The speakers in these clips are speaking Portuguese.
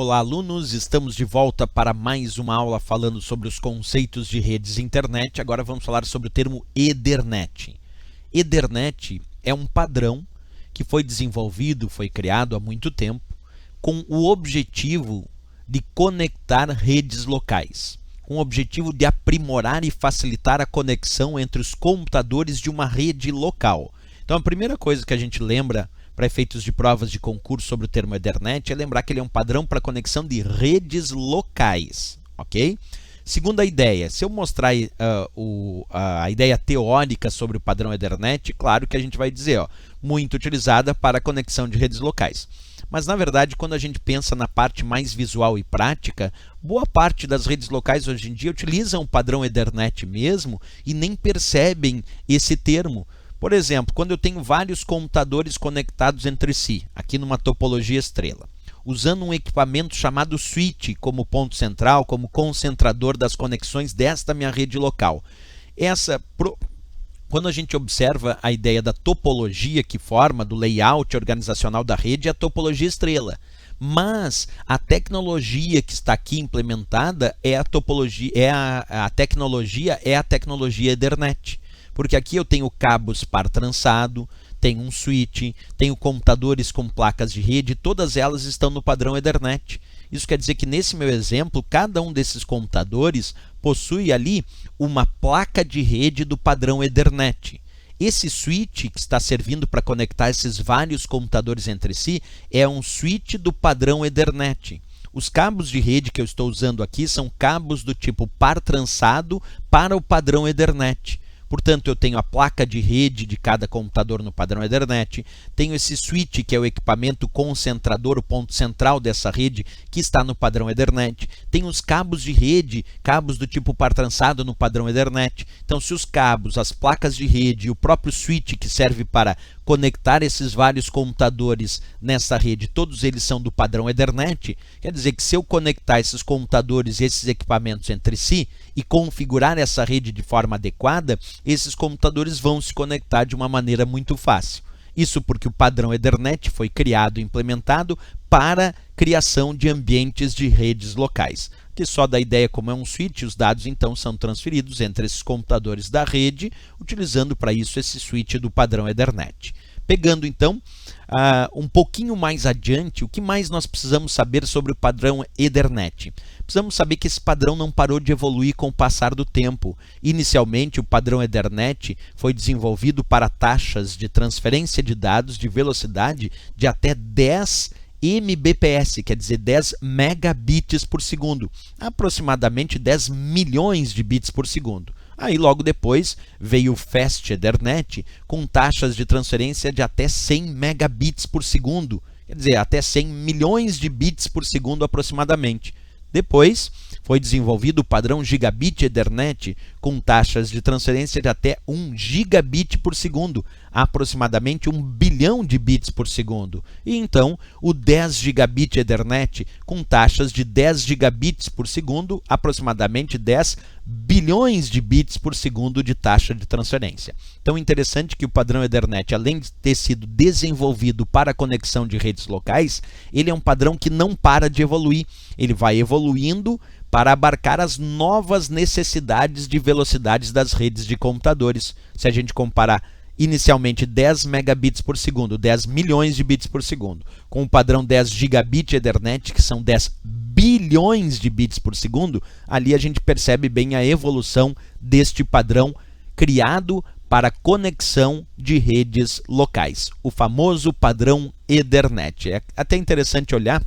Olá, alunos! Estamos de volta para mais uma aula falando sobre os conceitos de redes internet. Agora vamos falar sobre o termo Ethernet. Ethernet é um padrão que foi desenvolvido, foi criado há muito tempo, com o objetivo de conectar redes locais, com o objetivo de aprimorar e facilitar a conexão entre os computadores de uma rede local. Então, a primeira coisa que a gente lembra para efeitos de provas de concurso sobre o termo Ethernet é lembrar que ele é um padrão para conexão de redes locais, ok? Segunda ideia, se eu mostrar a ideia teórica sobre o padrão Ethernet, claro que a gente vai dizer, muito utilizada para conexão de redes locais. Mas, na verdade, quando a gente pensa na parte mais visual e prática, boa parte das redes locais hoje em dia utilizam o padrão Ethernet mesmo e nem percebem esse termo. Por exemplo, quando eu tenho vários computadores conectados entre si, aqui numa topologia estrela, usando um equipamento chamado switch como ponto central, como concentrador das conexões desta minha rede local. Quando a gente observa a ideia da topologia que forma, do layout organizacional da rede, é a topologia estrela. Mas a tecnologia que está aqui implementada é a tecnologia Ethernet. Porque aqui eu tenho cabos par trançado, tenho um switch, tenho computadores com placas de rede, todas elas estão no padrão Ethernet. Isso quer dizer que nesse meu exemplo, cada um desses computadores possui ali uma placa de rede do padrão Ethernet. Esse switch que está servindo para conectar esses vários computadores entre si é um switch do padrão Ethernet. Os cabos de rede que eu estou usando aqui são cabos do tipo par trançado para o padrão Ethernet. Portanto, eu tenho a placa de rede de cada computador no padrão Ethernet, tenho esse switch, que é o equipamento concentrador, o ponto central dessa rede, que está no padrão Ethernet, tenho os cabos de rede, cabos do tipo par trançado no padrão Ethernet. Então, se os cabos, as placas de rede e o próprio switch que serve para conectar esses vários computadores nessa rede, todos eles são do padrão Ethernet, quer dizer que se eu conectar esses computadores e esses equipamentos entre si e configurar essa rede de forma adequada, esses computadores vão se conectar de uma maneira muito fácil. Isso porque o padrão Ethernet foi criado e implementado para criação de ambientes de redes locais. Que só da ideia como é um switch, os dados então são transferidos entre esses computadores da rede, utilizando para isso esse switch do padrão Ethernet. Pegando então um pouquinho mais adiante, o que mais nós precisamos saber sobre o padrão Ethernet? Precisamos saber que esse padrão não parou de evoluir com o passar do tempo. Inicialmente, o padrão Ethernet foi desenvolvido para taxas de transferência de dados de velocidade de até 10 Mbps, quer dizer 10 megabits por segundo, aproximadamente 10 milhões de bits por segundo. Aí logo depois veio o Fast Ethernet com taxas de transferência de até 100 megabits por segundo, quer dizer, até 100 milhões de bits por segundo aproximadamente. Depois foi desenvolvido o padrão Gigabit Ethernet com taxas de transferência de até 1 gigabit por segundo, aproximadamente 1 bilhão de bits por segundo. E então o 10 Gigabit Ethernet com taxas de 10 gigabits por segundo, aproximadamente 10 bilhões de bits por segundo de taxa de transferência. Então, interessante que o padrão Ethernet, além de ter sido desenvolvido para a conexão de redes locais, ele é um padrão que não para de evoluir. Ele vai evoluindo para abarcar as novas necessidades de velocidades das redes de computadores. Se a gente comparar inicialmente 10 megabits por segundo, 10 milhões de bits por segundo, com o padrão 10 gigabit Ethernet, que são 10 bilhões de bits por segundo, ali a gente percebe bem a evolução deste padrão criado para conexão de redes locais, o famoso padrão Ethernet. É até interessante olhar.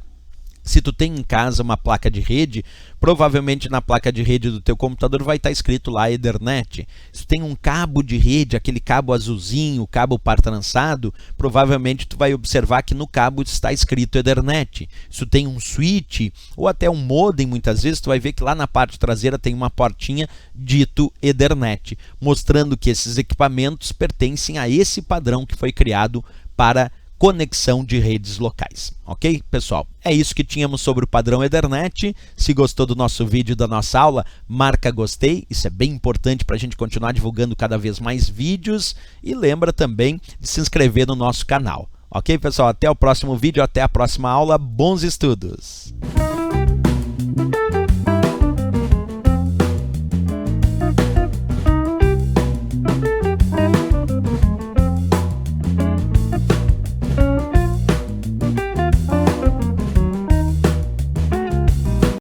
Se tu tem em casa uma placa de rede, provavelmente na placa de rede do teu computador vai estar escrito lá Ethernet. Se tu tem um cabo de rede, aquele cabo azulzinho, cabo par trançado, provavelmente tu vai observar que no cabo está escrito Ethernet. Se tu tem um switch ou até um modem, muitas vezes tu vai ver que lá na parte traseira tem uma portinha dito Ethernet, mostrando que esses equipamentos pertencem a esse padrão que foi criado para conexão de redes locais. Ok, pessoal? É isso que tínhamos sobre o padrão Ethernet. Se gostou do nosso vídeo, da nossa aula, marca gostei. Isso é bem importante para a gente continuar divulgando cada vez mais vídeos. E lembra também de se inscrever no nosso canal. Ok, pessoal? Até o próximo vídeo, até a próxima aula. Bons estudos!